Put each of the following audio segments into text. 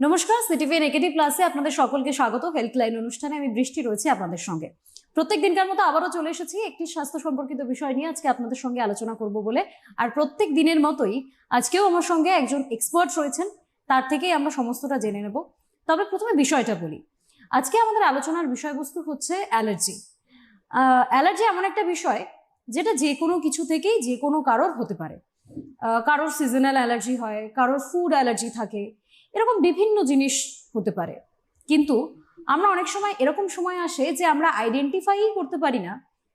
নমস্কার, CTV negative প্লাসে আপনাদের সকলকে স্বাগত। হেল্পলাইন অনুষ্ঠানে আমি বৃষ্টি রয়েছে আপনাদের সঙ্গে। প্রত্যেক দিনকার মতো আবারও চলে এসেছি একটি স্বাস্থ্য সম্পর্কিত বিষয় নিয়ে আজকে আপনাদের সঙ্গে আলোচনা করব বলে। আর প্রত্যেক দিনের মতোই আজকেও আমার সঙ্গে একজন এক্সপার্ট রয়েছেন, তার থেকেই আমরা সমস্তটা জেনে নেব। তবে প্রথমে বিষয়টা বলি। আজকে আমাদের আলোচনার বিষয়বস্তু হচ্ছে অ্যালার্জি। অ্যালার্জি এমন একটা বিষয় যেটা যে কোনো কিছু থেকেই যে কোনো কারোর হতে পারে। কারোর সিজনাল অ্যালার্জি হয়, কারোর ফুড অ্যালার্জি থাকে, এরকম বিভিন্ন জিনিস হতে পারে। কিন্তু আমরা অনেক সময় এরকম সময় আসে যে আমরা আইডেন্টিফাই করতে পারি না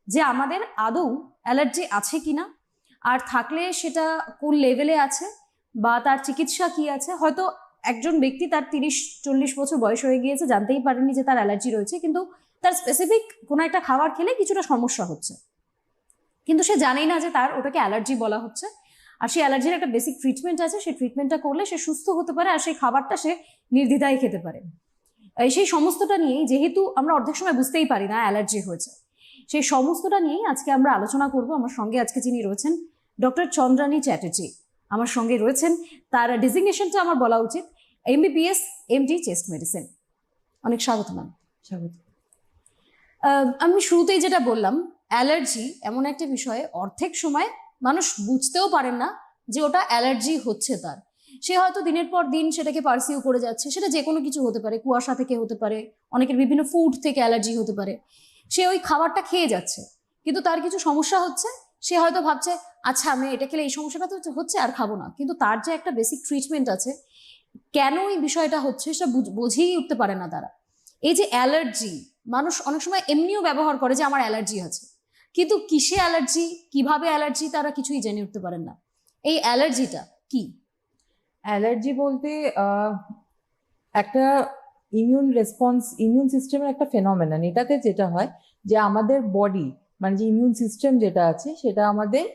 যে আমাদের আদৌ অ্যালার্জি আছে কিনা, আর থাকলে সেটা কোন লেভেলে আছে বা তার চিকিৎসা কি আছে। হয়তো একজন ব্যক্তি তার 30-40 বছর বয়স হয়ে গিয়েছে, জানতেই পারেনি যে তার অ্যালার্জি রয়েছে, কিন্তু তার স্পেসিফিক কোনো একটা খাবার খেলে কিছুটা সমস্যা হচ্ছে, কিন্তু সে জানেই না যে তার ওটাকে অ্যালার্জি বলা হচ্ছে। আর সেই অ্যালার্জির একটা বেসিক ট্রিটমেন্ট আছে, সেই ট্রিটমেন্টটা করলে সে সুস্থ হতে পারে, আর সেই খাবারটা সে নির্দ্বিধায় খেতে পারে। সেই সমস্তটা নিয়েই, যেহেতু আমরা অর্ধেক সময় বুঝতেই পারি না অ্যালার্জি হয়েছে, সেই সমস্তটা নিয়েই আজকে আমরা আলোচনা করব। আমার সঙ্গে আজকে যিনি রয়েছেন, ডক্টর চন্দ্রানী চ্যাটার্জি আমার সঙ্গে রয়েছেন। তার ডেজিগনেশনটা আমার বলা উচিত MBBS MD চেস্ট মেডিসিন। অনেক স্বাগত ম্যাম। স্বাগত। আমি শুরুতেই যেটা বললাম, অ্যালার্জি এমন একটা বিষয়ে অর্ধেক সময় মানুষ বুঝতেও পারেন না যে ওটা অ্যালার্জি হচ্ছে তার। সে হয়তো দিনের পর দিন সেটাকে পারসিউ করে যাচ্ছে। সেটা যে কোনো কিছু হতে পারে, কুয়াশা থেকে হতে পারে, অনেকের বিভিন্ন ফুড থেকে অ্যালার্জি হতে পারে। সে ওই খাবারটা খেয়ে যাচ্ছে, কিন্তু তার কিছু সমস্যা হচ্ছে। সে হয়তো ভাবছে আচ্ছা আমি এটা খেলে এই সমস্যাটা তো হচ্ছে, আর খাবো না। কিন্তু তার যে একটা বেসিক ট্রিটমেন্ট আছে, কেন এই বিষয়টা হচ্ছে সেটা বুঝেই উঠতে পারে না তারা। এই যে অ্যালার্জি, মানুষ অনেক সময় এমনিও ব্যবহার করে যে আমার অ্যালার্জি আছে, কিন্তু কিসে অ্যালার্জি, কিভাবে অ্যালার্জি, তারা কিছুই জেনে উঠতে পারেন না। এই অ্যালার্জিটা কি? অ্যালার্জি বলতে একটা ইমিউন সিস্টেমের একটা ফেনোমেনন। এটাতে যেটা হয় যে আমাদের বডি, মানে যে ইমিউন সিস্টেম যেটা আছে সেটা আমাদের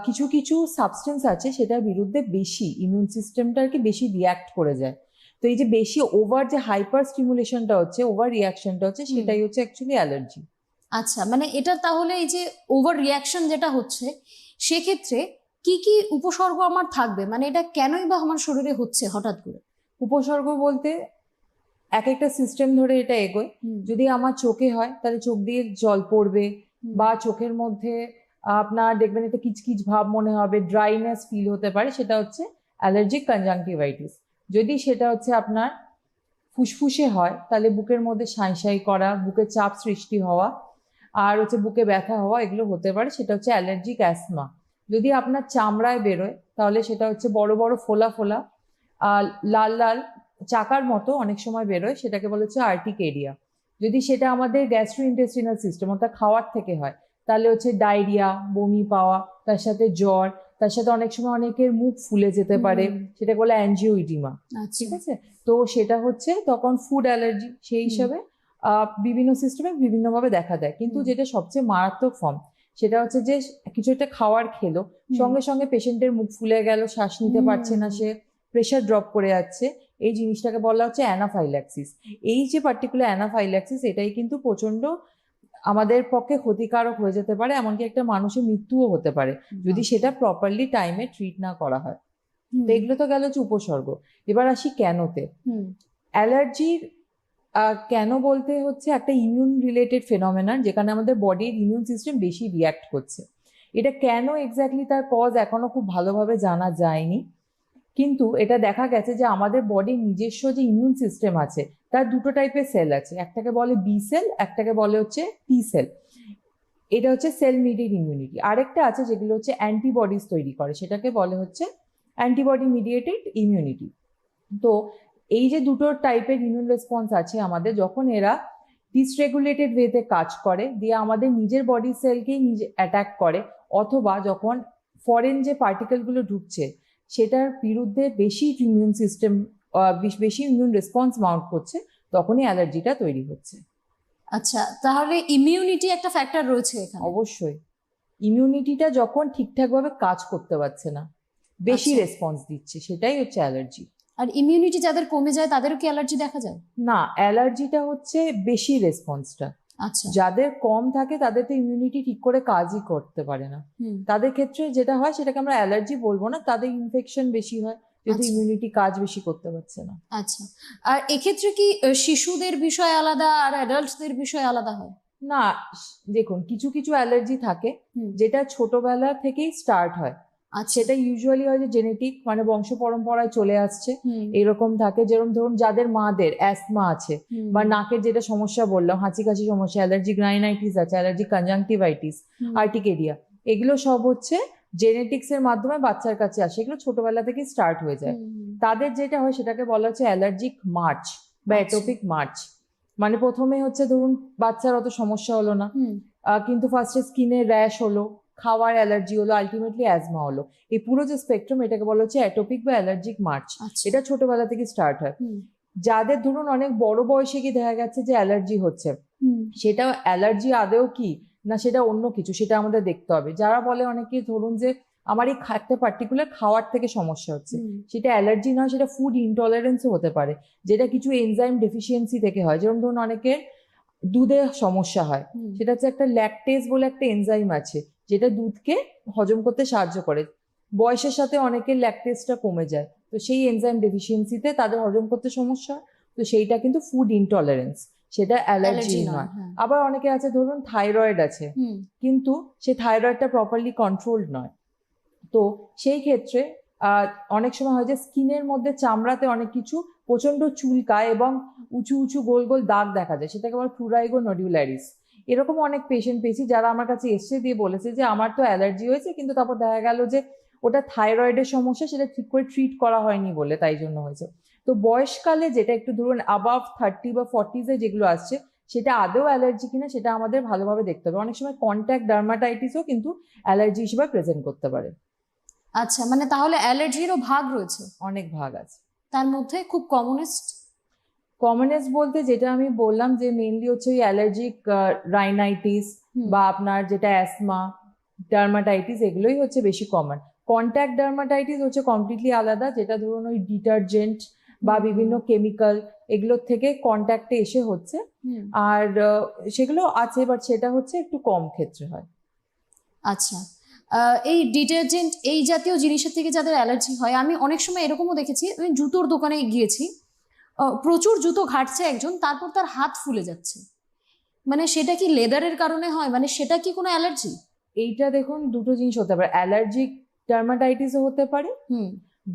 কিছু কিছু সাবস্টেন্স আছে সেটার বিরুদ্ধে বেশি ইমিউন সিস্টেমটা আর কি বেশি রিয়াক্ট করে যায়। তো এই যে বেশি ওভার যে হাইপার স্টিমুলেশনটা হচ্ছে, ওভার রিয়াকশনটা হচ্ছে, সেটাই হচ্ছে অ্যাকচুয়ালি অ্যালার্জি। আচ্ছা, মানে এটা তাহলে এই যে ওভার রিয়াকশন যেটা হচ্ছে, সেক্ষেত্রে কি কি উপসর্গ আমার থাকবে? মানে এটা কেনই বা আমার শরীরে হচ্ছে হঠাৎ করে? উপসর্গ বলতে এক একটা সিস্টেম ধরে এটা এগোয়। যদি আমার চোখে হয় তাহলে চোখ দিয়ে জল পড়বে, বা চোখের মধ্যে আপনার দেখবেন এটা কিচকিচ ভাব মনে হবে, ড্রাইনেস ফিল হতে পারে, সেটা হচ্ছে অ্যালার্জিক কনজাংটিভাইটিস। যদি সেটা হচ্ছে আপনার ফুসফুসে হয় তাহলে বুকের মধ্যে সাঁই করা, বুকে চাপ সৃষ্টি হওয়া, আর হচ্ছে বুকে ব্যথা হওয়া, এগুলো হতে পারে, সেটা হচ্ছে অ্যালার্জিক অ্যাসমা। যদি আপনার চামড়ায় বেরোয় তাহলে সেটা হচ্ছে বড় বড় ফোলা ফোলা লাল লাল চাকার মতো অনেক সময় বেরোয়, সেটাকে বলা হচ্ছে আর্টিকেরিয়া। যদি সেটা আমাদের গ্যাস্ট্রোইন্টেস্টিনাল সিস্টেম অর্থাৎ খাওয়ার থেকে হয় তাহলে হচ্ছে ডায়রিয়া, বমি পাওয়া, তার সাথে জ্বর, তার সাথে অনেক সময় অনেকের মুখ ফুলে যেতে পারে, সেটা বলে অ্যাঞ্জিওইডিমা। ঠিক আছে, তো সেটা হচ্ছে তখন ফুড অ্যালার্জি। সেই হিসাবে বিভিন্ন সিস্টেমে বিভিন্নভাবে দেখা দেয়, কিন্তু যেটা সবচেয়ে মারাত্মক ফর্ম সেটা হচ্ছে যে কিছু একটা খাবার খেলো, সঙ্গে সঙ্গে পেশেন্টের মুখ ফুলে গেল, শ্বাস নিতে পারছে না, সে প্রেশার ড্রপ করে যাচ্ছে, এই জিনিসটাকে বলা হচ্ছে অ্যানাফাইল্যাক্সিস। এই যে পার্টিকুলার অ্যানাফাইল্যাক্সিস, এটাই কিন্তু প্রচন্ড আমাদের পক্ষে ক্ষতিকারক হয়ে যেতে পারে, এমনকি একটা মানুষের মৃত্যুও হতে পারে যদি সেটা প্রপারলি টাইমে ট্রিট না করা হয়। তো এগুলো তো গেল হচ্ছে উপসর্গ। এবার আসি কেনতে। অ্যালার্জির কেন বলতে হচ্ছে একটা ইমিউন রিলেটেড ফেনোমেনন, যেখানে আমাদের বডির ইমিউন সিস্টেম বেশি রিয়াক্ট করছে। এটা কেন এক্স্যাক্টলি তার কজ এখনো খুব ভালোভাবে জানা যায়নি, কিন্তু এটা দেখা গেছে যে আমাদের বডির নিজস্ব যে ইমিউন সিস্টেম আছে তার দুটো টাইপের সেল আছে, একটাকে বলে বি সেল, একটাকে বলে হচ্ছে টি সেল। এটা হচ্ছে সেল মিডিয়েট ইমিউনিটি। আরেকটা আছে যেগুলো হচ্ছে অ্যান্টিবডিজ তৈরি করে, সেটাকে বলে হচ্ছে অ্যান্টিবডি মিডিয়েটেড ইমিউনিটি। তো এই যে দুটো টাইপের ইমিউন রেসপন্স আছে আমাদের, যখন এরা ডিসরেগুলেটেড ওয়েতে কাজ করে দিয়ে আমাদের নিজের বডি সেলকেই নিজে অ্যাটাক করে, অথবা যখন ফরেন যে পার্টিকেলগুলো ঢুকছে সেটার বিরুদ্ধে বেশি ইমিউন সিস্টেম, বেশি ইমিউন রেসপন্স মাউন্ট করছে, তখনই অ্যালার্জিটা তৈরি হচ্ছে। আচ্ছা, তাহলে ইমিউনিটি একটা ফ্যাক্টর রয়েছে এখানে? অবশ্যই। ইমিউনিটিটা যখন ঠিকঠাকভাবে কাজ করতে পারছে না, বেশি রেসপন্স দিচ্ছে, সেটাই হচ্ছে অ্যালার্জি। আর ইমিউনিটি যাদের কমে যায় তাদেরও কি অ্যালার্জি দেখা যায়? না, অ্যালার্জিটা হচ্ছে বেশি রেসপন্সটা। আচ্ছা, যাদের কম থাকে তাদের তো ইমিউনিটি ঠিক করে কাজই করতে পারে না, তাদের ক্ষেত্রে যেটা হয় সেটাকে আমরা অ্যালার্জি বলবো না, তাদের ইনফেকশন বেশি হয়। যেহেতু আচ্ছা। ইমিউনিটি কাজ বেশি করতে পারছে না। আচ্ছা, আর এক্ষেত্রে কি শিশুদের বিষয় আলাদা আর অ্যাডাল্টদের বিষয় আলাদা হয়? না, দেখুন কিছু কিছু অ্যালার্জি থাকে হুম। যেটা ছোটবেলা থেকেই স্টার্ট হয়। আচ্ছা। সেটা ইউজুয়ালি হয় যে জেনেটিক, মানে বংশ পরম্পরায় চলে আসছে, হুম। এরকম থাকে। যেরকম ধরুন যাদের মাদের অ্যাসমা আছে হুম। বা নাকের যেটা সমস্যা বললাম, হাঁচি কাশি সমস্যা, অ্যালার্জিক রাইনাইটিস আছে, অ্যালার্জিক কনজাংটিভাইটিস, হুম। আর্টিকেরিয়া, এগুলো সব হচ্ছে জেনেটিক্স এর মাধ্যমে বাচ্চার কাছে আসে। এগুলো ছোটবেলা থেকে স্টার্ট হয়ে যায়। হুম। তাদের যেটা হয় সেটাকে বলা হচ্ছে অ্যালার্জিক মার্চ বা আচ্ছা। Atopic March. মানে প্রথমে হচ্ছে ধরুন বাচ্চার অত সমস্যা হলো না, হুম। কিন্তু ফার্স্টে স্কিনে র্যাশ হলো, খাওয়ার অ্যালার্জি হলো, আলটিমেটলি অ্যাজমা হলো। এই পুরো যে স্পেকট্রাম, এটাকে বলা হচ্ছে অ্যাটোপিক বা অ্যালার্জিক মার্চ। আচ্ছা। এটা ছোটবেলা থেকে স্টার্ট হয়। হুম। যাদের ধরুন অনেক বড় বয়সে গিয়ে দেখা গেছে যে অ্যালার্জি হচ্ছে, হুম। সেটা অ্যালার্জি আদেও কি না সেটা অন্য কিছু, সেটা আমাদের দেখতে হবে। যারা বলে অনেকে ধরুন যে আমার এই একটা পার্টিকুলার খাওয়ার থেকে সমস্যা হচ্ছে, হুম। সেটা অ্যালার্জি নয়, সেটা ফুড ইনটলারেন্সও হতে পারে, যেটা কিছু এনজাইম ডেফিসিয়েন্সি থেকে হয়। যেরকম ধরুন অনেকের দুধে সমস্যা হয়, হুম। সেটা হচ্ছে একটা ল্যাকটেজ বলে একটা এনজাইম আছে যেটা দুধকে হজম করতে সাহায্য করে। বয়সের সাথে অনেকের ল্যাকটেজটা কমে যায়, তো সেই এনজাইম ডেফিসিয়েন্সিতে তাদের হজম করতে সমস্যা হয়, তো সেইটা কিন্তু ফুড ইনটলারেন্স, সেটা অ্যালার্জি অ্যালার্জি নয়। হ্যাঁ। আবার অনেকে আছে ধরুন থাইরয়েড আছে, হুম। কিন্তু সেই থাইরয়েডটা প্রপারলি কন্ট্রোলড নয়। তো সেই ক্ষেত্রে অনেক সময় হয় যে স্কিনের মধ্যে চামড়াতে অনেক কিছু প্রচন্ড চুলকায় এবং উঁচু উঁচু গোল গোল দাগ দেখা যায়, সেটাকে আবার প্লুরাইগো নডিউলারিস। এরকম অনেক পেশেন্ট পেয়েছি যারা আমার কাছে এসে দিয়ে বলেছে যে আমার তো অ্যালার্জি হয়েছে, কিন্তু তারপর দেখা গেল যে ওটা থাইরয়েডের সমস্যা, সেটা ঠিক করে ট্রিট করা হয়নি বলে তাই জন্য হয়েছে। তো বয়সকালে যেটা একটু ধরুন অ্যাবাভ 30 বা 40s যেগুলো আসছে, সেটা আদৌ অ্যালার্জি কিনা সেটা আমাদের ভালোভাবে দেখতে হবে। অনেক সময় কন্ট্যাক্ট ডার্মাটাইটিসও কিন্তু অ্যালার্জি হিসেবে প্রেজেন্ট করতে পারে। আচ্ছা, মানে তাহলে অ্যালার্জিরও ভাগ রয়েছে, অনেক ভাগ আছে। তার মধ্যে খুব কমনেস্ট? কমনেস্ট বলতে যেটা আমি বললাম যে মেইনলি হচ্ছে ওই অ্যালার্জিক রাইনাইটিস বা আপনার যেটা অ্যাসমা, ডার্মাটাইটিস, এগুলোই হচ্ছে বেশি কমন। কন্ট্যাক্ট ডার্মাটাইটিস হচ্ছে কমপ্লিটলি আলাদা, যেটা ধরুন ওই ডিটারজেন্ট বা বিভিন্ন কেমিক্যাল এগুলোর থেকে কন্ট্যাক্টে এসে হচ্ছে। আর সেগুলো আছে, বাট সেটা হচ্ছে একটু কম ক্ষেত্রে হয়। আচ্ছা, এই ডিটারজেন্ট এই জাতীয় জিনিসের থেকে যাদের অ্যালার্জি হয়, আমি অনেক সময় এরকমও দেখেছি, আমি জুতোর দোকানে গিয়েছি, প্রচুর জুতো ঘাটছে একজন, তারপর তার হাত ফুলে যাচ্ছে, মানে সেটা কি লেদারের কারণে হয়? মানে সেটা কি কোনো অ্যালার্জি? এইটা দেখুন দুটো জিনিস হতে পারে, অ্যালার্জিক ডার্মাটাইটিসও হতে পারে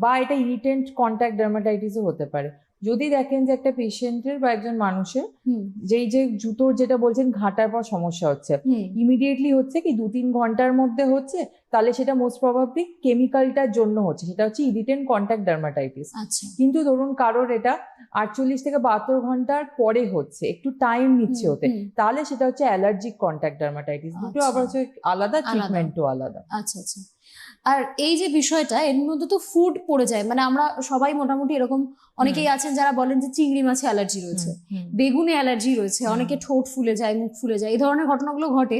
বা এটা ইরিটেন্ট কন্ট্যাক্ট ডার্মাটাইটিসও হতে পারে। যদি দেখেন যে একটা পেশেন্টের বা একজন মানুষের যেই যে জুতোর যেটা বলছেন ঘাটার পর সমস্যা হচ্ছে, ইমিডিয়েটলি হচ্ছে কি 2-3 ঘন্টার মধ্যে হচ্ছে, তাহলে সেটা মোস্ট প্রবাবলি কেমিক্যালটার জন্য হচ্ছে, সেটা হচ্ছে ইরিটেন্ট কন্ট্যাক্ট ডার্মাটাইটিস। আচ্ছা। কিন্তু ধরুন কারোর এটা 48 থেকে 72 ঘন্টার পরে হচ্ছে, একটু টাইম নিচ্ছে হতে, তাহলে সেটা হচ্ছে অ্যালার্জিক কন্ট্যাক্ট ডার্মাটাইটিস। দুটো আবার হচ্ছে আলাদা, ট্রিটমেন্টও আলাদা। আচ্ছা আচ্ছা। আর এই যে বিষয়টা, এর মধ্যে তো ফুড পড়ে যায়, মানে আমরা সবাই মোটামুটি এরকম অনেকেই আছেন যারা বলেন যে চিংড়ি মাছে অ্যালার্জি রয়েছে, বেগুনে অ্যালার্জি রয়েছে, অনেকে ঠোঁট ফুলে যায়, মুখ ফুলে যায়, এই ধরনের ঘটনাগুলো ঘটে,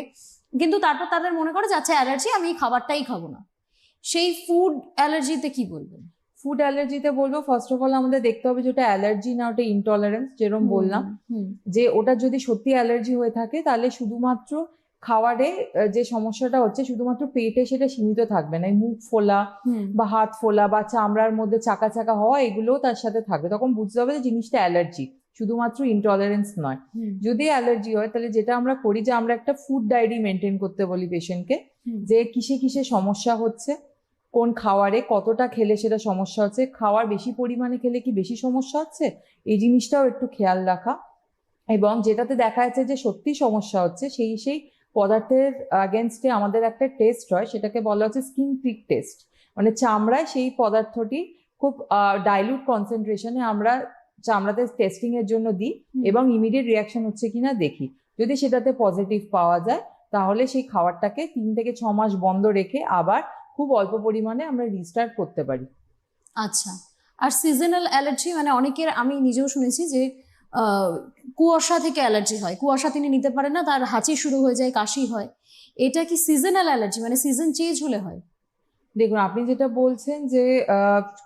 কিন্তু তারপর তাদের মনে করে যে আচ্ছা অ্যালার্জি, আমি এই খাবারটাই খাবো না। সেই ফুড অ্যালার্জিতে কি বলবেন? ফুড অ্যালার্জিতে বলবো ফার্স্ট অফ অল আমাদের দেখতে হবে যে ওটা অ্যালার্জি না ওটা ইনটলারেন্স। যেরকম বললাম যে ওটা যদি সত্যি অ্যালার্জি হয়ে থাকে, তাহলে শুধুমাত্র খাবারে যে সমস্যাটা হচ্ছে শুধুমাত্র পেটে সেটা সীমিত থাকবে না, মুখ ফোলা বা হাত ফোলা বা চামড়ার মধ্যে চাকা চাকা হওয়া, এগুলোও তার সাথে থাকবে। তখন বুঝতে হবে যে জিনিসটা অ্যালার্জি, শুধুমাত্র ইনটলারেন্স নয়। যদি অ্যালার্জি হয় তাহলে যেটা আমরা করি যে আমরা একটা ফুড ডায়েরি মেনটেন করতে বলি পেশেন্টকে, যে কিসে কিসে সমস্যা হচ্ছে, কোন খাওয়ারে কতটা খেলে সেটা সমস্যা হচ্ছে, খাওয়ার বেশি পরিমাণে খেলে কি বেশি সমস্যা হচ্ছে, এই জিনিসটাও একটু খেয়াল রাখা। এবং যেটাতে দেখা যাচ্ছে যে সত্যি সমস্যা হচ্ছে, সেই পদার্থের আগেনস্টে আমাদের একটা টেস্ট হয়, সেটাকে বলা হচ্ছে স্কিন প্রিক টেস্ট। মানে চামড়ায় সেই পদার্থটি খুব ডাইলুট কনসেন্ট্রেশনে আমরা চামড়াতে টেস্টিং এর জন্য দিই এবং ইমিডিয়েট রিয়াকশন হচ্ছে কিনা দেখি। যদি সেটাতে পজিটিভ পাওয়া যায়, তাহলে সেই খাবারটাকে 3 থেকে 6 মাস বন্ধ রেখে আবার খুব অল্প পরিমাণে আমরা রিস্টার্ট করতে পারি। আচ্ছা, আর সিজনাল অ্যালার্জি, মানে অনেকের, আমি নিজেও শুনেছি যে কুয়াশা থেকে অ্যালার্জি হয়, কুয়াশা তিনি নিতে পারেন না, তার হাঁচি শুরু হয়ে যায়, কাশি হয়, এটা কি সিজনাল অ্যালার্জি, মানে সিজন চেঞ্জ হলে হয়? দেখুন আপনি যেটা বলছেন যে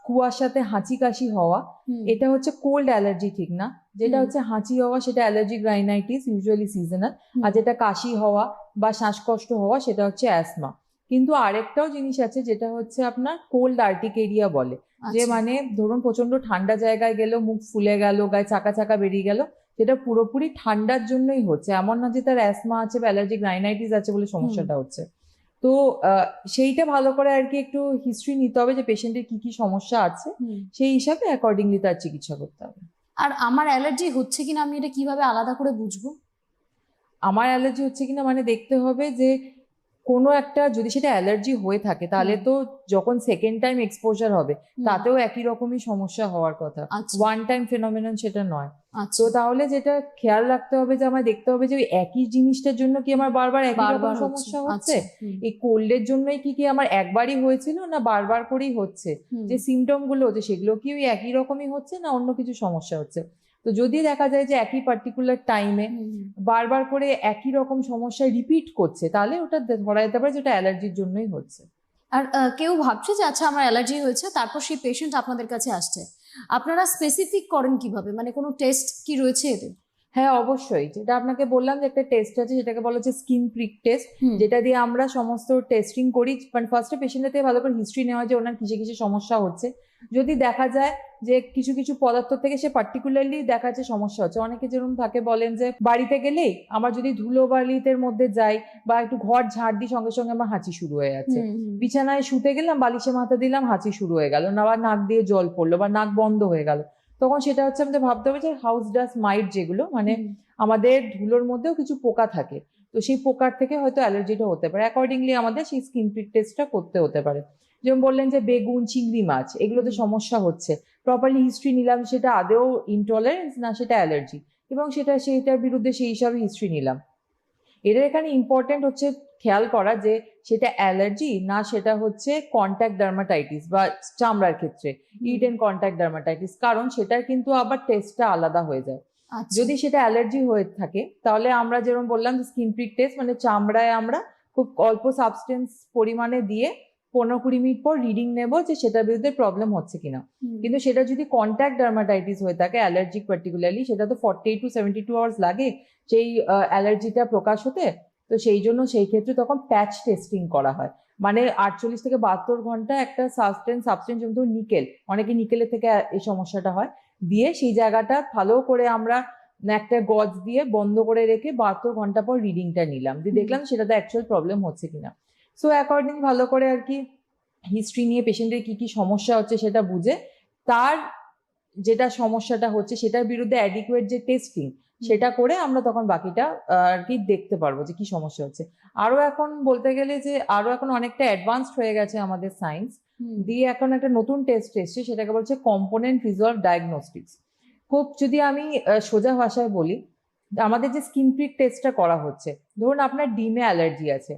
কুয়াশাতে হাঁচি কাশি হওয়া, এটা হচ্ছে কোল্ড অ্যালার্জি, ঠিক না? যেটা হচ্ছে হাঁচি হওয়া সেটা অ্যালার্জিক রাইনাইটিস, ইউজুয়ালি সিজনাল। আর যেটা কাশি হওয়া বা শ্বাসকষ্ট হওয়া সেটা হচ্ছে অ্যাসমা। কিন্তু আরেকটাও জিনিস আছে যেটা হচ্ছে আপনার কোল্ড আর্টিকেরিয়া বলে, যে আচ্ছা। মানে ধরুন প্রচন্ড ঠান্ডা জায়গায় গেলেও মুখ ফুলে গেল, গায়ে চাকা চাকা বেরিয়ে গেল, সেটা পুরোপুরি ঠান্ডার জন্যই হচ্ছে, এমন না যে তার অ্যাসমা আছে বা অ্যালার্জিক রাইনাইটিস আছে বলে সমস্যাটা হচ্ছে। তো সেইটা ভালো করে আর কি একটু হিস্ট্রি নিতে হবে যে পেশেন্টের কি কি সমস্যা আছে, সেই হিসাবে অ্যাকর্ডিংলি তার চিকিৎসা করতে হবে। আর আমার অ্যালার্জি হচ্ছে কিনা আমি এটা কিভাবে আলাদা করে বুঝবো? আমার অ্যালার্জি হচ্ছে কিনা মানে দেখতে হবে যে কোনো একটা, যদি সেটা অ্যালার্জি হয়ে থাকে তাহলে তো যখন সেকেন্ড টাইম এক্সপোজার হবে তাতেও একই রকমই সমস্যা হওয়ার কথা, আচ্ছা। ওয়ান টাইম ফেনোমেনন সেটা নয়। আচ্ছা, তো তাহলে যেটা খেয়াল রাখতে হবে যে আমার দেখতে হবে যে ওই একই জিনিসটার জন্য কি আমার বারবার একই রকম বারবার সমস্যা হচ্ছে, আচ্ছা, এই কোল্ডের জন্যই কি কি আমার একবারই হয়েছিল না বারবার করেই হচ্ছে, যে সিমটম গুলো হচ্ছে সেগুলো কি ওই একই রকমই হচ্ছে না অন্য কিছু সমস্যা হচ্ছে। তো যদি দেখা যায় যে একই পার্টিকুলার টাইমে বারবার করে একই রকম সমস্যা রিপিট করছে, তাহলে ওটা ধরা যেতে পারে যেটা অ্যালার্জির জন্যই হচ্ছে। আর কেউ ভাবছে যে আচ্ছা আমার অ্যালার্জি হয়েছে, তারপর সেই পেশেন্ট আপনাদের কাছে আসছে, আপনারা স্পেসিফিক করেন কিভাবে, মানে কোনো টেস্ট কি রয়েছে এতে? হ্যাঁ অবশ্যই, যেটা আপনাকে বললাম যে একটা টেস্ট আছে যেটাকে বলা হচ্ছে স্কিন প্রিক টেস্ট, যেটা দিয়ে আমরা সমস্ত টেস্টিং করি। মানে ফার্স্টে পেশেন্টের থেকে ভালো করে হিস্ট্রি নেওয়া যে ওনার কিসে কিসে সমস্যা হচ্ছে। যদি দেখা যায় যে কিছু কিছু পদার্থ থেকে সে পার্টিকুলারলি দেখা যাচ্ছে সমস্যা হচ্ছে, অনেকে যেরকম থাকে বলেন যে বাড়িতে গেলেই আমার যদি ধুলো বালিতের মধ্যে যাই বা একটু ঘর ঝাড় দিই সঙ্গে সঙ্গে আমার হাঁচি শুরু হয়ে যাচ্ছে, বিছানায় শুতে গেলাম বালিশে মাথা দিলাম হাঁচি শুরু হয়ে গেল, না বা নাক দিয়ে জল পড়লো বা নাক বন্ধ হয়ে গেল, তখন সেটা হচ্ছে আমাদের ভাবতে হবে যে হাউস ডাস্ট মাইট, যেগুলো মানে আমাদের ধুলোর মধ্যেও কিছু পোকা থাকে, তো সেই পোকার থেকে হয়তো অ্যালার্জিটা হতে পারে। অ্যাকর্ডিংলি আমাদের সেই স্কিন প্রিক টেস্টটা করতে হতে পারে। যেমন বললেন যে বেগুন চিংড়ি মাছ এগুলোতে সমস্যা হচ্ছে, প্রপারলি হিস্ট্রি নিলাম সেটা আদৌ ইনটলারেন্স না সেটা অ্যালার্জি, এবং সেইটার বিরুদ্ধে সেই হিসাবে হিস্ট্রি নিলাম। এদের এখানে ইম্পর্টেন্ট হচ্ছে খেয়াল করা যে সেটা অ্যালার্জি না সেটা হচ্ছে কন্ট্যাক্ট ডার্মাটাইটিস বা চামড়ার ক্ষেত্রে ইট এন্ড কন্ট্যাক্ট ডার্মাটাইটিস, কারণ সেটার কিন্তু আবার টেস্টটা আলাদা হয়ে যায়। যদি সেটা অ্যালার্জি হয়ে থাকে তাহলে আমরা যেরকম বললাম স্কিন প্রিক টেস্ট, মানে চামড়ায় আমরা খুব অল্প সাবস্টেন্স পরিমাণে দিয়ে 15-20 মিনিট পর রিডিং নেব যে সেটার বিরুদ্ধে প্রবলেম হচ্ছে কিনা। কিন্তু সেটা যদি কন্ট্যাক্ট ডার্মাটাইটিস হয়ে থাকে অ্যালার্জিক পার্টিকুলারলি, সেটা তো 48 to 72 আওয়ার্স লাগে সেই অ্যালার্জিটা প্রকাশ হতে। তো সেই জন্য সেই ক্ষেত্রে তখন প্যাচ টেস্টিং করা হয়, মানে 48 থেকে 72 ঘন্টা একটা সাবস্টেন্স যেমন নিকেল, অনেকে নিকেলের থেকে এই সমস্যাটা হয়, দিয়ে সেই জায়গাটা ভালো করে আমরা একটা গজ দিয়ে বন্ধ করে রেখে 72 ঘন্টা পর রিডিংটা নিলাম, দিয়ে দেখলাম সেটাতে অ্যাকচুয়াল প্রবলেম হচ্ছে কিনা। সো অ্যাকর্ডিং ভালো করে আর কি হিস্ট্রি নিয়ে পেশেন্টের কি কি সমস্যা হচ্ছে সেটা বুঝে তার যেটা সমস্যাটা হচ্ছে সেটার বিরুদ্ধে অ্যাডিকুয়েট যে টেস্টিং সেটা করে আমরা তখন বাকিটা আর কি দেখতে পারবো যে কি সমস্যা হচ্ছে। আরো এখন বলতে গেলে যে আরো এখন অনেকটা অ্যাডভান্সড হয়ে গেছে আমাদের সায়েন্স, দিয়ে এখন একটা নতুন টেস্ট এসছে সেটাকে বলছে কম্পোনেন্ট রিজলভ ডায়াগনস্টিক্স। খুব যদি আমি সোজা ভাষায় বলি, আমাদের যে স্কিন প্রিক টেস্টটা করা হচ্ছে, ধরুন আপনার ডিমে অ্যালার্জি আছে,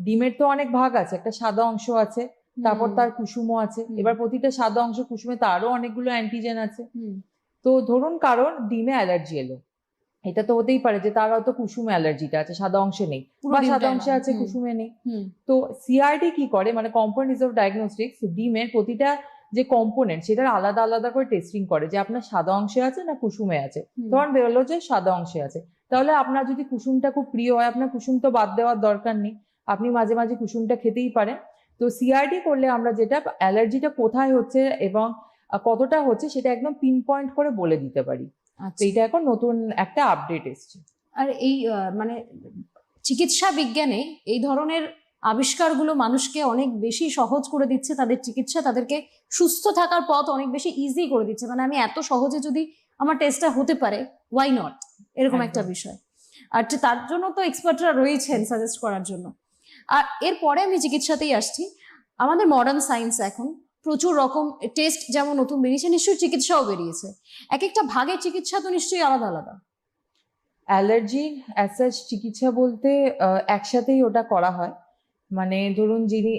ডিমের তো অনেক ভাগ আছে, একটা সাদা অংশ আছে, তারপর তার কুসুমও আছে, এবার প্রতিটা সাদা অংশ কুসুমে তারও অনেকগুলো অ্যান্টিজেন আছে। তো ধরুন কারোর ডিমে অ্যালার্জি এলো, এটা তো হতেই পারে যে তার হয়তো কুসুমে অ্যালার্জিটা আছে সাদা অংশে নেই, বা সাদা অংশে আছে কুসুমে নেই। তো সিআরডি কি করে, মানে কম্পোনেন্ট রিজলভ ডায়াগনস্টিক্স, ডিমের প্রতিটা যে কম্পোনেন্ট সেটার আলাদা আলাদা করে টেস্টিং করে যে আপনার সাদা অংশে আছে না কুসুমে আছে। ধরুন বেরোলো যে সাদা অংশে আছে, তাহলে আপনার যদি কুসুমটা খুব প্রিয় হয় আপনার কুসুম তো বাদ দেওয়ার দরকার নেই, আপনি মাঝে মাঝে কুসুমটা খেতেই পারেন। তো সিআরডি করলে আমরা যেটা অ্যালার্জিটা কোথায় হচ্ছে এবং কতটা হচ্ছে সেটা একদম পিন পয়েন্ট করে বলে দিতে পারি। তো এটা এখন নতুন একটা আপডেট এসছে। আর এই মানে চিকিৎসা বিজ্ঞানে এই ধরনের আবিষ্কারগুলো মানুষকে অনেক বেশি সহজ করে দিচ্ছে, তাদের চিকিৎসা, তাদেরকে সুস্থ থাকার পথ অনেক বেশি ইজি করে দিচ্ছে। মানে আমি এত সহজে যদি আমার টেস্টটা হতে পারে, ওয়াই নট, এরকম একটা বিষয়। আর তার জন্য তো এক্সপার্টরা রয়েছেন সাজেস্ট করার জন্য। আর এরপরে আমি চিকিৎসাতেই আসছি। আমাদের মডার্ন সায়েন্স এখন প্রচুর রকম টেস্ট যেমন নতুন বেরিয়েছে, নিশ্চয়ই চিকিৎসাও বেরিয়েছে। এক একটা ভাগের চিকিৎসা তো নিশ্চয়ই আলাদা আলাদা। অ্যালার্জি অ্যাজ সাচ চিকিৎসা বলতে একসাথেই ওটা করা হয়, মানে ধরুন যিনি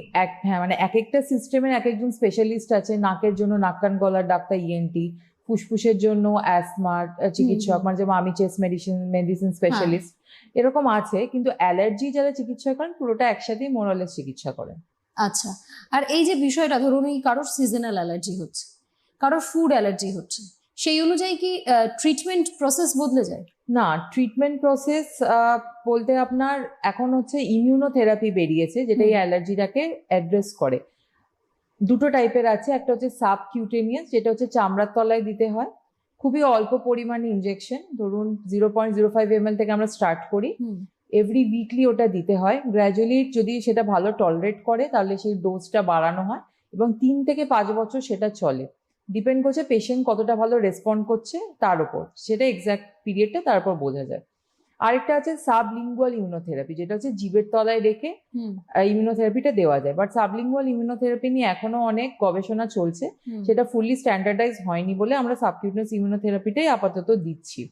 মানে এক একটা সিস্টেমের এক একজন স্পেশালিস্ট আছে, নাকের জন্য নাক কান গলার ডাক্তার ইএনটি, ফুসফুসের জন্য অ্যাসমার চিকিৎসক, মানে যেমন আমি চেস্ট মেডিসিন স্পেশালিস্ট এরকম আছে, কিন্তু অ্যালার্জি যারা চিকিৎসা করেন পুরোটা একসাথেই মোরালেস চিকিৎসা করেন। আচ্ছা, আর এই যে বিষয়টা ধরুন এই কারোর সিজনাল অ্যালার্জি হচ্ছে, কারোর ফুড অ্যালার্জি হচ্ছে, সেই অনুযায়ী কি ট্রিটমেন্ট প্রসেস বদলে যায়? না, ট্রিটমেন্ট প্রসেস বলতে আপনার এখন হচ্ছে ইমিউনোথেরাপি বেরিয়েছে যেটা এই অ্যালার্জিটাকে অ্যাড্রেস করে। দুটো টাইপের আছে, একটা হচ্ছে সাবকিউটেনিয়াস, যেটা হচ্ছে চামড়ার তলায় দিতে হয়, খুবই অল্প পরিমাণে ইনজেকশন, ধরুন 0.05 ml থেকে আমরা স্টার্ট করি, এভরি উইকলি ওটা দিতে হয়। গ্র্যাজুয়ালি যদি সেটা ভালো টলারেট করে তাহলে সেই ডোজটা বাড়ানো হয় এবং 3 থেকে 5 বছর সেটা চলে। ডিপেন্ড করছে পেশেন্ট কতটা ভালো রেসপন্ড করছে তার উপর, সেটা এক্সাক্ট পিরিয়ডটা তারপর বোঝা যায়। আরেকটা আছে সাবলিঙ্গুয়াল ইমিউনোথেরাপি, যেটা হচ্ছে জিভের তলায় রেখে ইমিউনোথেরাপিটা দেওয়া যায়। বাট সাবলিঙ্গুয়াল ইমিউনোথেরাপি নিয়ে এখনো অনেক গবেষণা চলছে, সেটা ফুললি স্ট্যান্ডার্ডাইজ হয়নি বলে আমরা সাবকিউটেনিয়াস ইমিউনোথেরাপিটাই আপাতত দিচ্ছি।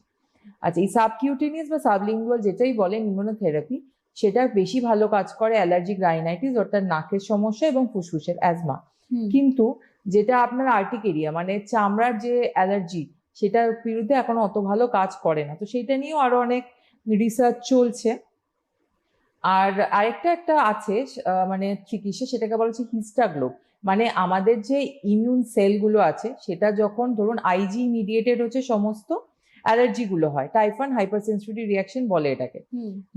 আচ্ছা, এই সাবকিউটেনিয়াস বা সাবলিঙ্গুয়াল যেটাই বলেন ইমিউনোথেরাপি, সেটা বেশি ভালো কাজ করে অ্যালার্জিক রাইনাইটিস, অর্থাৎ নাকের সমস্যা এবং ফুসফুসের অ্যাজমা। কিন্তু যেটা আপনার আর্টিকেরিয়া মানে চামড়ার যে অ্যালার্জি, সেটার বিরুদ্ধে এখনো অত ভালো কাজ করে না। তো সেটা নিয়েও আরো অনেক রিসার্চ চলছে। আর একটা আছে মানে চিকিৎসা, সেটাকে বলা হচ্ছে হিস্টাগ্লোব। মানে আমাদের যে ইমিউন সেলগুলো আছে সেটা যখন ধরুন আইজি মিডিয়েটেড হচ্ছে সমস্ত অ্যালার্জি গুলো হয়, টাইপ 1 হাইপার সেন্সিটিভ রিয়াকশন বলে এটাকে।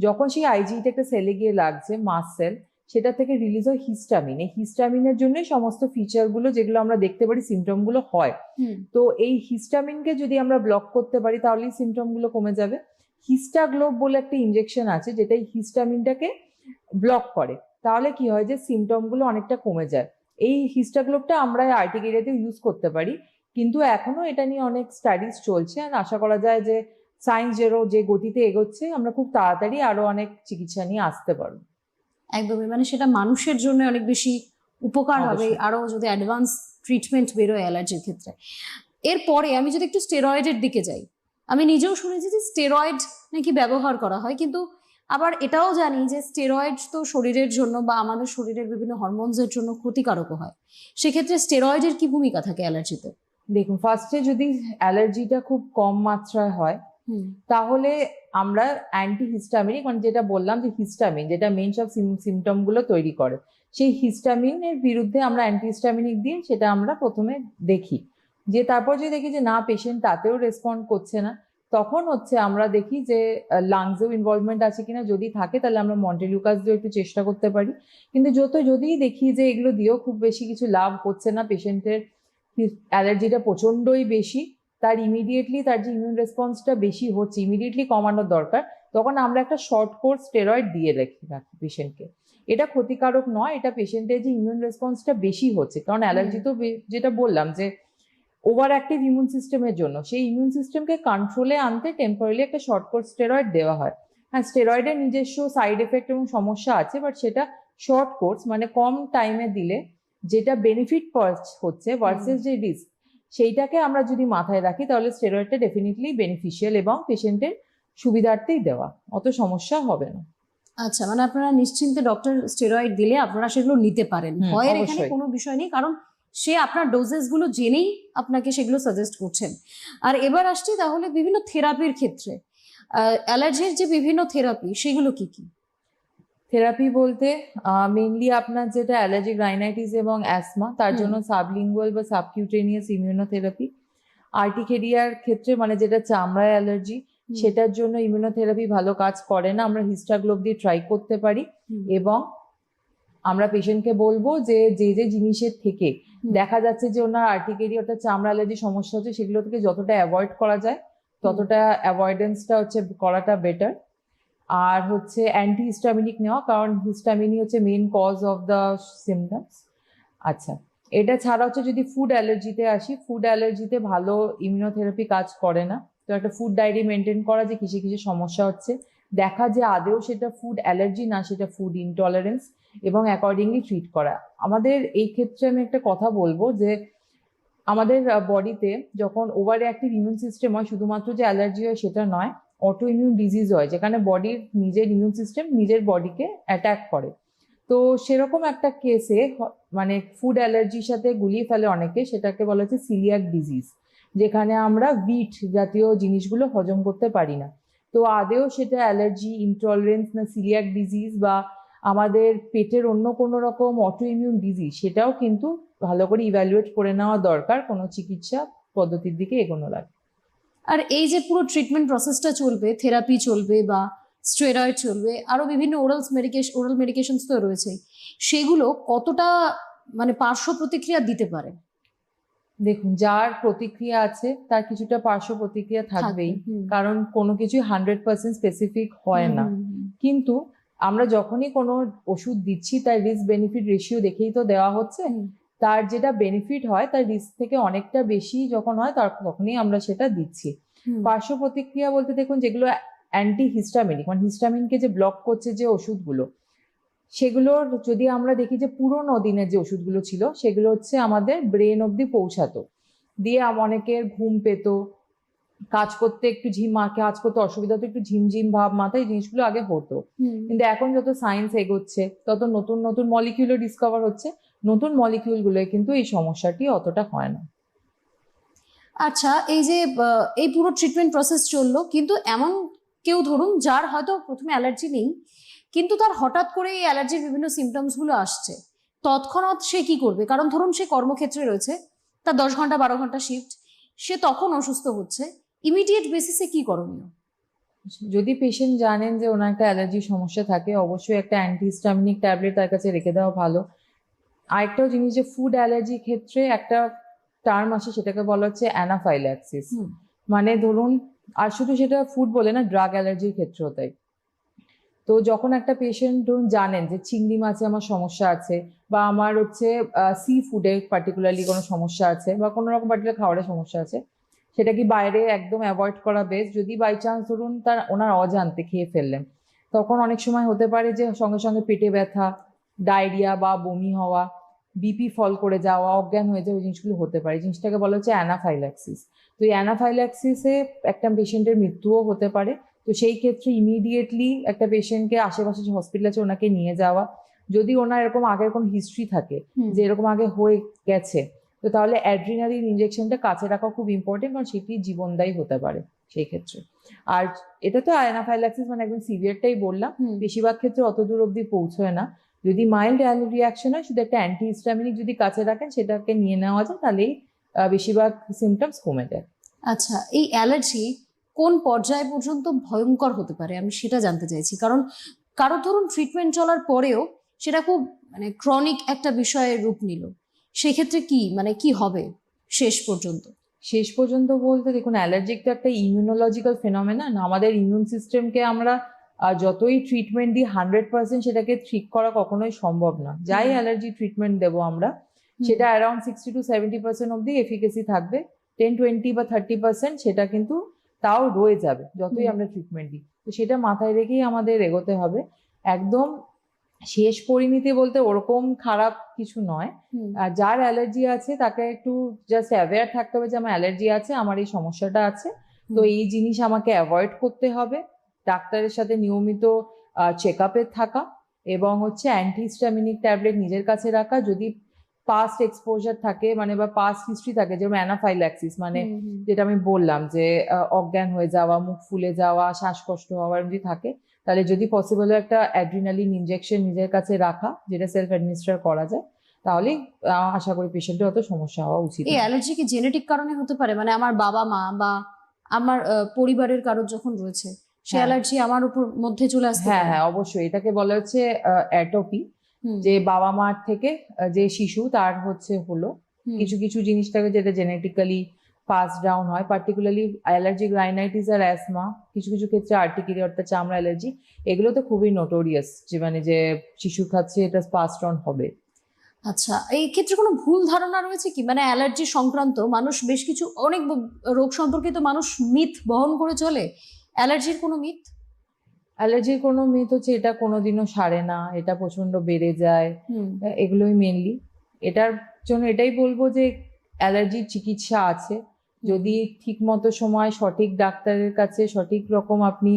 যখন সেই আইজিটা একটা সেলে গিয়ে লাগছে, মাস সেল, সেটা থেকে রিলিজ হয় হিস্টামিন। এই হিস্টামিনের জন্যই সমস্ত ফিচার গুলো যেগুলো আমরা দেখতে পারি, সিমটম গুলো হয়। তো এই হিস্টামিনকে যদি আমরা ব্লক করতে পারি তাহলেই সিমটম গুলো কমে যাবে। হিস্টাগ্লোব বলে একটা ইনজেকশন আছে যেটা এই হিস্টামিনটাকে ব্লক করে, তাহলে কি হয় যে সিমটম গুলো অনেকটা কমে যায়। এই হিস্টাগ্লোবটা আমরা আর্টিকেরিয়াতে ইউজ করতে পারি, কিন্তু এখনো এটা নিয়ে অনেক স্টাডিজ চলছে। আর আশা করা যায় যে সায়েন্স যে গতিতে এগোচ্ছে, আমরা খুব তাড়াতাড়ি আরো অনেক চিকিৎসা নিয়ে আসতে পারবো। একদমই, মানে সেটা মানুষের জন্য অনেক বেশি উপকার হবে, অবশ্যই। আরো যদি অ্যাডভান্স ট্রিটমেন্ট বেরোয় অ্যালার্জির ক্ষেত্রে। এরপরে আমি যদি একটু স্টেরয়েডের দিকে যাই, আমি নিজেও শুনেছি যে স্টেরয়েড নাকি ব্যবহার করা হয়, কিন্তু আবার এটাও জানি যে স্টেরয়েড তো শরীরের জন্য বা আমাদের শরীরের বিভিন্ন হরমোনসের জন্য ক্ষতিকারকও হয়। সেক্ষেত্রে স্টেরয়েডের কি ভূমিকা থাকে অ্যালার্জিতে? দেখুন, ফার্স্টে যদি অ্যালার্জিটা খুব কম মাত্রায় হয় তাহলে আমরা অ্যান্টিহিস্টামিনিক, মানে যেটা বললাম যে হিস্টামিন যেটা মেন সব সিমটম গুলো তৈরি করে, সেই হিস্টামিনের বিরুদ্ধে আমরা অ্যান্টিহিস্টামিনিক দিয়ে সেটা আমরা প্রথমে দেখি। যে তারপর যদি দেখি যে না, পেশেন্ট তাতেও রেসপন্ড করছে না, তখন হচ্ছে আমরা দেখি যে লাংসেও ইনভলভমেন্ট আছে কিনা। যদি থাকে তাহলে আমরা মন্টেলিউকাস দিয়ে একটু চেষ্টা করতে পারি। কিন্তু যদি দেখি যে এগুলো দিয়েও খুব বেশি কিছু লাভ হচ্ছে না, পেশেন্টের অ্যালার্জিটা প্রচন্ডই বেশি, তার ইমিডিয়েটলি তার যে ইমিউন রেসপন্সটা বেশি হচ্ছে, ইমিডিয়েটলি কমানোর দরকার, তখন আমরা একটা শর্ট কোর্স স্টেরয়েড দিয়ে রাখি পেশেন্টকে। এটা ক্ষতিকারক নয়, এটা পেশেন্টের যে ইমিউন রেসপন্সটা বেশি হচ্ছে, কারণ অ্যালার্জি তো যেটা বললাম যে ওভার অ্যাক্টিভ ইমিউন সিস্টেমের জন্য, সেই ইমিউন সিস্টেমকে কন্ট্রোলে আনতে টেম্পোরারি একটা শর্ট কোর্স স্টেরয়েড দেওয়া হয়। হ্যাঁ, স্টেরয়েডের নিজস্ব সাইড এফেক্ট এবং সমস্যা আছে, বাট সেটা শর্ট কোর্স, মানে কম টাইমে দিলে যেটা বেনিফিট হচ্ছে ভার্সেস যে রিস্ক, সেইটাকে আমরা যদি মাথায় রাখি তাহলে স্টেরয়েডটা ডেফিনেটলি বেনিফিশিয়াল এবং পেশেন্টের সুবিধার্থেই দেওয়া, অত সমস্যা হবে না। আচ্ছা, মানে আপনারা নিশ্চিন্তে ডক্টর স্টেরয়েড দিলে আপনারা সেগুলো নিতে পারেন, ভয়ের এখানে অবশ্যই। কোনো বিষয় নেই, কারণ সে আপনার ডোজেস গুলো জেনেই আপনাকে সেগুলো সাজেস্ট করছেন। আর এবার আসছি তাহলে বিভিন্ন থেরাপির ক্ষেত্রে, অ্যালার্জির যে বিভিন্ন থেরাপি সেগুলো কি কি? থেরাপি বলতে মেইনলি আপনার যেটা অ্যালার্জিক রাইনাইটিস এবং অ্যাসমা, তার জন্য সাবলিঙ্গুয়াল বা সাবকিউটেনিয়াস ইমিউনোথেরাপি। আর্টিকেরিয়ার ক্ষেত্রে মানে যেটা চামড়ায় অ্যালার্জি, সেটার জন্য ইমিউনোথেরাপি ভালো কাজ করে না, আমরা হিস্টাগ্লোব দিয়ে ট্রাই করতে পারি। এবং আমরা পেশেন্টকে বলবো যে যে জিনিসের থেকে দেখা যাচ্ছে যে ওনার আর্টিকেরিয়া অর্থাৎ চামড়া অ্যালার্জি সমস্যা হচ্ছে, সেগুলো থেকে যতটা অ্যাভয়েড করা যায় ততটা অ্যাভয়েডেন্সটা হচ্ছে করাটা বেটার। আর হচ্ছে অ্যান্টিহিস্টামিনিক নেওয়া, কারণ হিস্টামিনই হচ্ছে main cause of the symptoms. আচ্ছা, এটা ছাড়া হচ্ছে যদি ফুড অ্যালার্জিতে আসি, ফুড অ্যালার্জিতে ভালো ইমিউনোথেরাপি কাজ করে না। তো একটা ফুড ডায়েরি মেনটেন করা, যে কিসে কিসে সমস্যা হচ্ছে, দেখা যে আদেও সেটা ফুড অ্যালার্জি না, সেটা ফুড ইনটলারেন্স, এবং অ্যাকর্ডিংলি ট্রিট করা। আমাদের এই ক্ষেত্রে আমি একটা কথা বলবো যে আমাদের বডিতে যখন ওভার অ্যাক্টিভ ইমিউন সিস্টেম হয়, শুধুমাত্র যে অ্যালার্জি হয় সেটা নয়, অটো ইমিউন ডিজিজ হয়, যেখানে বডির নিজের ইমিউন সিস্টেম নিজের বডিকে অ্যাটাক করে। তো সেরকম একটা কেসে মানে ফুড অ্যালার্জির সাথে গুলিয়ে ফেলে অনেকে, সেটাকে বলা হচ্ছে সিলিয়াক ডিজিজ, যেখানে আমরা বিট জাতীয় জিনিসগুলো হজম করতে পারি না। তো আদেও সেটা অ্যালার্জি, ইনটলারেন্স না সিলিয়াক ডিজিজ বা আমাদের পেটের অন্য কোনো রকম অটো ইমিউন ডিজিজ, সেটাও কিন্তু ভালো করে ইভ্যালুয়েট করে নেওয়া দরকার কোনো চিকিৎসা পদ্ধতির দিকে এগোনোর আগে। আর এই যে পুরো ট্রিটমেন্ট প্রসেসটা চলবে, থেরাপি চলবে বা স্টেরয়েড চলবে, আরো বিভিন্ন ওরাল মেডিকেশন তো রয়েছে, সেগুলো কতটা মানে পার্শ্ব প্রতিক্রিয়া দিতে পারে? দেখুন, যার প্রতিক্রিয়া আছে তার কিছুটা পার্শ্ব প্রতিক্রিয়া থাকবেই, কারণ কোনো কিছুই 100% স্পেসিফিক হয় না। কিন্তু আমরা যখনই কোনো ওষুধ দিচ্ছি তার রিস্ক বেনিফিট রেশিও দেখেই তো দেওয়া হচ্ছে। তার যেটা বেনিফিট হয় তার রিস্ক থেকে অনেকটা বেশি যখন হয় তখনই আমরা সেটা দিচ্ছি। পার্শ্ব প্রতিক্রিয়া বলতে দেখুন, যেগুলো অ্যান্টি হিস্টামিনিক মানে হিস্টামিনকে যে ব্লক করছে যে ওষুধগুলো, সেগুলোর যদি আমরা দেখি যে পুরোনো দিনের যে ওষুধগুলো ছিল সেগুলো হচ্ছে আমাদের ব্রেন অব্দি পৌঁছাতো, দিয়ে অনেকের ঘুম পেত, কাজ করতে একটু কাজ করতে অসুবিধা হতো, একটু ঝিমঝিম ভাব মাথায়, এই জিনিসগুলো আগে হতো। কিন্তু এখন যত সায়েন্স এগোচ্ছে তত নতুন নতুন মলিকিউলও ডিসকভার হচ্ছে, নতুন মলিকিউলগুলোয় কিন্তু এই সমস্যাটি অতটা হয় না। আচ্ছা, এই যে এই পুরো ট্রিটমেন্ট প্রসেস চললো, কিন্তু এমন কেউ ধরুন যার হয়তো প্রথমে অ্যালার্জি নেই, কিন্তু তার হঠাৎ করে এই অ্যালার্জির বিভিন্ন সিমটমস গুলো আসছে, তৎক্ষণাৎ সে কি করবে? কারণ ধরুন সে কর্মক্ষেত্রে রয়েছে, তার 10 ঘন্টা 12 ঘন্টা শিফট, সে তখন অসুস্থ হচ্ছে, ইমিডিয়েট বেসিসে কি করণীয়? যদি পেশেন্ট জানেন যে ওনার একটা অ্যালার্জির সমস্যা থাকে, অবশ্যই একটা অ্যান্টিহিস্টামিনিক ট্যাবলেট তার কাছে রেখে দেওয়া ভালো। আরেকটাও জিনিস, যে ফুড অ্যালার্জির ক্ষেত্রে একটা টার্ম আসে, সেটাকে বলা হচ্ছে অ্যানাফাইল্যাক্সিস। মানে ধরুন, আর শুধু সেটা ফুড বলে না, ড্রাগ অ্যালার্জির ক্ষেত্রেও তাই। তো যখন একটা পেশেন্ট ধরুন জানেন যে চিংড়ি মাছে আমার সমস্যা আছে, বা আমার হচ্ছে সি ফুডে পার্টিকুলারলি কোনো সমস্যা আছে, বা কোনো রকম পার্টিকুলার খাবারের সমস্যা আছে, সেটা কি বাইরে একদম অ্যাভয়েড করা বেস্ট। যদি বাই চান্স ধরুন ওনার অজান্তে খেয়ে ফেললেন, তখন অনেক সময় হতে পারে যে সঙ্গে সঙ্গে পেটে ব্যথা, ডায়রিয়া বা বমি হওয়া, বিপি ফল করে যাওয়া, অজ্ঞান হয়ে যাওয়া, ওই জিনিসগুলো হতে পারে। জিনিসটাকে বলা হচ্ছে অ্যানাফাইল্যাক্সিস। তো এই অ্যানাফাইল্যাক্সিসে একটা পেশেন্টের মৃত্যুও হতে পারে। তো সেই ক্ষেত্রে ইমিডিয়েটলি একটা পেশেন্টকে আশেপাশে যে হসপিটাল আছে ওনাকে নিয়ে যাওয়া। যদি ওনার এরকম আগের কোনো হিস্ট্রি থাকে যে এরকম আগে হয়ে গেছে, তো তাহলে অ্যাড্রিনালিন ইনজেকশনটা কাছে রাখা খুব ইম্পর্টেন্ট, কারণ সেটি জীবনদায়ী হতে পারে সেই ক্ষেত্রে। আর এটা তো অ্যানাফাইল্যাক্সিস মানে একদম সিভিয়ারটাই বললাম, বেশিরভাগ ক্ষেত্রে অত দূর অব্দি পৌঁছয় না। যদি মাইল্ড রিয়াকশন হয়, শুধু একটা অ্যান্টিহিস্টামিনিক যদি কাছে রাখেন, সেটাকে নিয়ে নেওয়া যায়, তাহলেই বেশিরভাগ সিমটমস কমে যায়। আচ্ছা, এই অ্যালার্জি কোন পর্যায় পর্যন্ত ভয়ঙ্কর হতে পারে আমি সেটা জানতে চাইছি, কারণ কারো ধরুন ট্রিটমেন্ট চলার পরেও সেটা খুব মানে ক্রনিক একটা বিষয়ের রূপ নিল, সেক্ষেত্রে কি মানে কি হবে শেষ পর্যন্ত? শেষ পর্যন্ত বলতে দেখুন, অ্যালার্জিক তো একটা ইমিউনোলজিক্যাল ফেনোমেনন। আমাদের ইমিউন সিস্টেমকে আমরা যতই ট্রিটমেন্ট দিই 100% সেটাকে ঠিক করা কখনোই সম্ভব না। যাই অ্যালার্জি ট্রিটমেন্ট দেবো আমরা, সেটা অ্যারাউন্ড 60 to 70% অব্দি এফিকেসি থাকবে। 10-20 বা 30% সেটা কিন্তু তাও রয়ে যাবে যতই আমরা ট্রিটমেন্ট দিই। তো সেটা মাথায় রেখেই আমাদের এগোতে হবে। একদম শেষ পরিণতি বলতে ওরকম খারাপ কিছু নয়। আর যার অ্যালার্জি আছে তাকে একটু জাস্ট অ্যাওয়্যার থাকতে হবে যে আমার অ্যালার্জি আছে, আমার এই সমস্যাটা আছে, তো এই জিনিস আমাকে অ্যাভয়েড করতে হবে। ডাক্তারের সাথে নিয়মিত চেক আপে থাকা, এবং হচ্ছে অ্যান্টিহিস্টামিনিক ট্যাবলেট নিজের কাছে রাখা। যদি পাস্ট এক্সপোজার থাকে মানে বা পাস্ট হিস্ট্রি থাকে, যেমন অ্যানাফাইল্যাক্সিস মানে যেটা আমি বললাম যে অজ্ঞান হয়ে যাওয়া, মুখ ফুলে যাওয়া, শ্বাসকষ্ট হওয়া যদি থাকে, তাহলে যদি পসিবল একটা অ্যাড্রিনালিন ইনজেকশন নিজের কাছে রাখা, যেটা সেলফ অ্যাডমিনিস্টার করা যায়, তাহলে আশা করি পেশেন্টের অত সমস্যা হওয়া উচিত। এই অ্যালার্জি কি জেনেটিক কারণে হতে পারে? মানে আমার বাবা মা বা আমার পরিবারের কারোর যখন রয়েছে, সে অ্যালার্জি আমার উপর মধ্যে চলে আসতে পারে? হ্যাঁ, অবশ্যই। এটাকে বলা হচ্ছে অ্যাটোপি, যে বাবা মার থেকে যে শিশু তার হলো কিছু কিছু জিনিসটাকে, যেটা জেনেটিক্যালি পাস ডাউন হয়। পার্টিকুলারলি অ্যালার্জিক রাইনাইটিস আর অ্যাসমা, কিছু কিছু ক্ষেত্রে আর্টিকেরিয়া অর্থাৎ চামড়া অ্যালার্জি, এগুলো তো খুবই নোটোরিয়াস যে মানে যে শিশু খাচ্ছে এটা পাস ডাউন হবে। আচ্ছা, এই ক্ষেত্রে কোনো ভুল ধারণা রয়েছে কি? মানে অ্যালার্জি সংক্রান্ত মানুষ বেশ কিছু অনেক রোগ সম্পর্কিত মানুষ মিথ বহন করে চলে, অ্যালার্জির কোনো মিথ? অ্যালার্জির কোনো মিথ হচ্ছে এটা কোনোদিনও সারে না, এটা প্রচন্ড বেড়ে যায়, এগুলোই মেনলি। এটার জন্য এটাই বলবো যে অ্যালার্জির চিকিৎসা আছে, যদি ঠিক মতো সময় সঠিক ডাক্তারের কাছে সঠিক রকম আপনি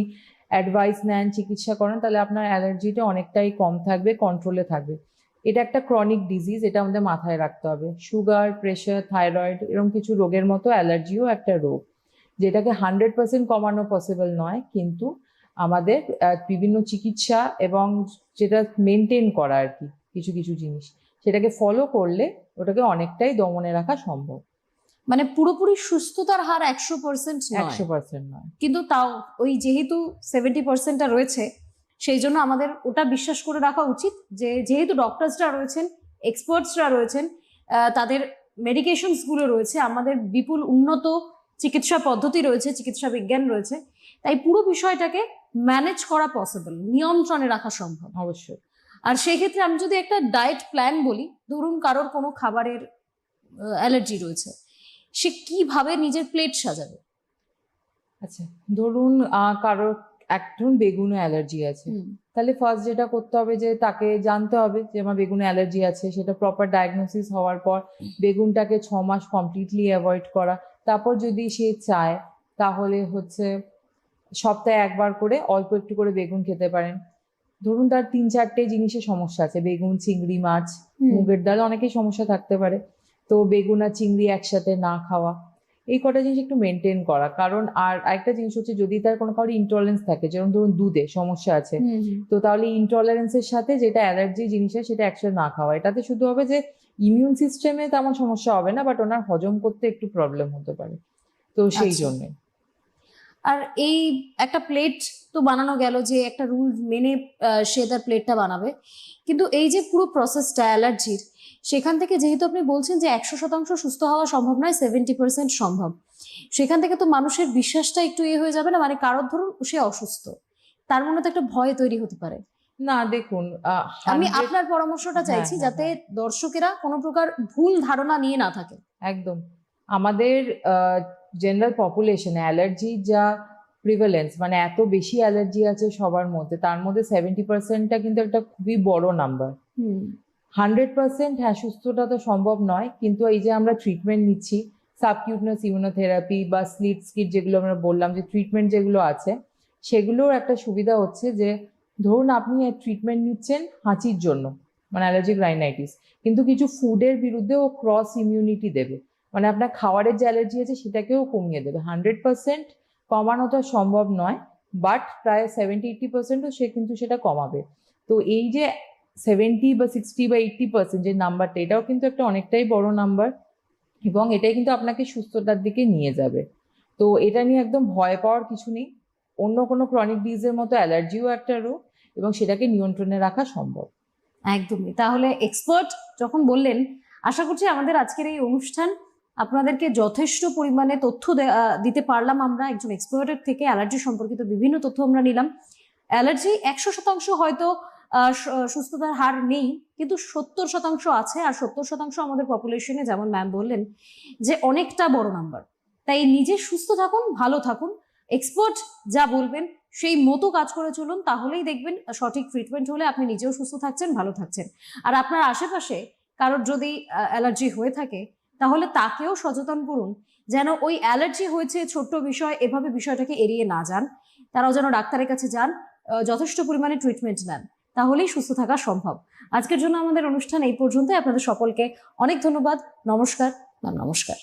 অ্যাডভাইস নেন, চিকিৎসা করেন, তাহলে আপনার অ্যালার্জিটা অনেকটাই কম থাকবে, কন্ট্রোলে থাকবে। এটা একটা ক্রনিক ডিজিজ, এটা আমাদের মাথায় রাখতে হবে। সুগার, প্রেশার, থাইরয়েড এরকম কিছু রোগের মতো অ্যালার্জিও একটা রোগ, যেটাকে 100% কমানো পসিবল নয়, কিন্তু আমাদের বিভিন্ন চিকিৎসা এবং যেটা মেনটেন করা আর কি কিছু কিছু জিনিস, সেটাকে ফলো করলে ওটাকে অনেকটাই দমনে রাখা সম্ভব। মানে পুরোপুরি সুস্থতার হার 100% নয়, 100% নয়, কিন্তু তাও ওই যেহেতু 70%টা রয়েছে, সেই জন্য আমাদের ওটা বিশ্বাস করে রাখা উচিত যে যেহেতু ডক্টরসরা রয়েছেন এক্সপার্টসরা রয়েছেন, তাদের মেডিকেশনস গুলো রয়েছে, আমাদের বিপুল উন্নত চিকিৎসা পদ্ধতি রয়েছে, চিকিৎসা বিজ্ঞান রয়েছে, তাই পুরো বিষয়টাকে ম্যানেজ করা পসিবল, নিয়ন্ত্রণে রাখা সম্ভব। অবশ্যই। আর সেই ক্ষেত্রে আমি যদি একটা ডায়েট প্ল্যান বলি, ধরুন কারোর কোনো খাবারের অ্যালার্জি রয়েছে, সে কিভাবে নিজের প্লেট সাজাবে? আচ্ছা, ধরুন কারোর একজন বেগুনে অ্যালার্জি আছে, তাহলে ফার্স্ট যেটা করতে হবে যে তাকে জানতে হবে যে আমার বেগুনে অ্যালার্জি আছে, সেটা প্রপার ডায়াগনোসিস হওয়ার পর বেগুনটাকে 6 মাস কমপ্লিটলি অ্যাভয়েড করা। তারপর যদি সে চায় তাহলে হচ্ছে সপ্তাহে একবার করে অল্প একটু করে বেগুন খেতে পারেন। ধরুন তার 3-4টে জিনিসের সমস্যা আছে, বেগুন, চিংড়ি মাছ, মুগের ডাল, অনেকেই সমস্যা থাকতে পারে, তো বেগুন আর চিংড়ি একসাথে না খাওয়া, এই কটা জিনিস একটু মেনটেন করা। কারণ আর একটা জিনিস হচ্ছে, যদি তার কোনো কারো ইনটলারেন্স থাকে, যেমন ধরুন দুধে সমস্যা আছে, তো তাহলে ইনটলারেন্সের সাথে যেটা অ্যালার্জি জিনিস আছে সেটা একসাথে না খাওয়া। এটাতে শুধু হবে যে ইমিউন সিস্টেমে তেমন সমস্যা হবে না, বাট ওনার হজম করতে একটু প্রবলেম হতে পারে, তো সেই জন্য। আর এই একটা প্লেট তো বানানো গেল, যে একটা রুল মেনে সে তার প্লেটটা বানাবে, কিন্তু এই যে পুরো প্রসেসটা অ্যালার্জির, সেখান থেকে যেহেতু আপনি বলছেন যে 100% সুস্থ হওয়া সম্ভব নয়, 70% সম্ভব, সেখান থেকে তো মানুষের বিশ্বাসটা একটু হয়ে যাবে না? মানে কারোর ধরুন সে অসুস্থ, তার মনে তো একটা ভয় তৈরি হতে পারে। না দেখুন, আমি আপনার পরামর্শটা চাইছি, যাতে দর্শকেরা কোনো প্রকার ভুল ধারণা নিয়ে না থাকে। একদম। আমাদের জেনারেল পপুলেশনে অ্যালার্জির যা প্রিভ্যালেন্স, মানে এত বেশি অ্যালার্জি আছে সবার মধ্যে, তার মধ্যে 70%টা কিন্তু একটা খুবই বড় নাম্বার। 100% হ্যাঁ সুস্থটা তো সম্ভব নয়, কিন্তু এই যে আমরা ট্রিটমেন্ট নিচ্ছি, সাবকিউটেনাস ইমিউনোথেরাপি বা স্লিট স্কিট, যেগুলো আমরা বললাম যে ট্রিটমেন্ট যেগুলো আছে, সেগুলোর একটা সুবিধা হচ্ছে যে ধরুন আপনি ট্রিটমেন্ট নিচ্ছেন হাঁচির জন্য, মানে অ্যালার্জিক রাইনাইটিস, কিন্তু কিছু ফুডের বিরুদ্ধে ও ক্রস ইমিউনিটি দেবে, মানে আপনার খাবারের যে অ্যালার্জি আছে সেটাকেও কমিয়ে দেবে। 100% কমানো তো সম্ভব নয়, বাট প্রায় 70-80%ও সে কিন্তু সেটা কমাবে। তো এই যে 70 বা 60 বা 80% যে নাম্বারটা, এটাও কিন্তু একটা অনেকটাই বড় নাম্বার, এবং এটাই কিন্তু আপনাকে সুস্থতার দিকে নিয়ে যাবে। তো এটা নিয়ে একদম ভয় পাওয়ার কিছু নেই। অন্য কোনো ক্রনিক ডিজিজের মতো অ্যালার্জিও একটা রোগ, এবং সেটাকে নিয়ন্ত্রণে রাখা সম্ভব। একদমই। তাহলে এক্সপার্ট যখন বললেন, আশা করছি আমাদের আজকের এই অনুষ্ঠান আপনাদেরকে যথেষ্ট পরিমাণে তথ্য দিতে পারলাম। আমরা একজন এক্সপার্টের থেকে অ্যালার্জি সম্পর্কিত বিভিন্ন তথ্য আমরা নিলাম। অ্যালার্জি 100% হয়তো সুস্থতার হার নেই, কিন্তু 70% আছে, আর 70% আমাদের পপুলেশনে, যেমন ম্যাম বললেন, যে অনেকটা বড় নাম্বার। তাই নিজে সুস্থ থাকুন, ভালো থাকুন, এক্সপার্ট যা বলবেন সেই মতো কাজ করে চলুন, তাহলেই দেখবেন সঠিক ট্রিটমেন্ট হলে আপনি নিজেও সুস্থ থাকছেন, ভালো থাকছেন। আর আপনার আশেপাশে কারোর যদি অ্যালার্জি হয়ে থাকে, তাহলে তাকেও সচেতন করুন, যেন ওই অ্যালার্জি হয়েছে ছোট্ট বিষয় এভাবে বিষয়টাকে এড়িয়ে না যান। তারাও যেন ডাক্তারের কাছে যান, যথেষ্ট পরিমাণে ট্রিটমেন্ট নেন, তাহলেই সুস্থ থাকা সম্ভব। আজকের জন্য আমাদের অনুষ্ঠান এই পর্যন্ত। আপনাদের সকলকে অনেক ধন্যবাদ। নমস্কার ম্যাম। নমস্কার।